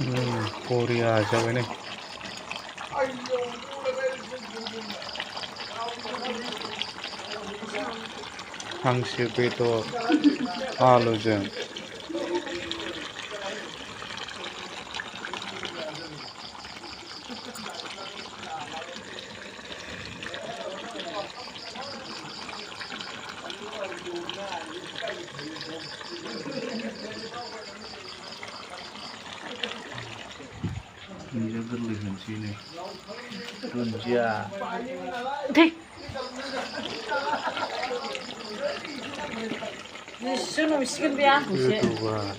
बरिया जाबाय नै हांसो बेदर आलुजों दुन्दिया गोरलै होनोसै नै दुन्दिया गोदौबाय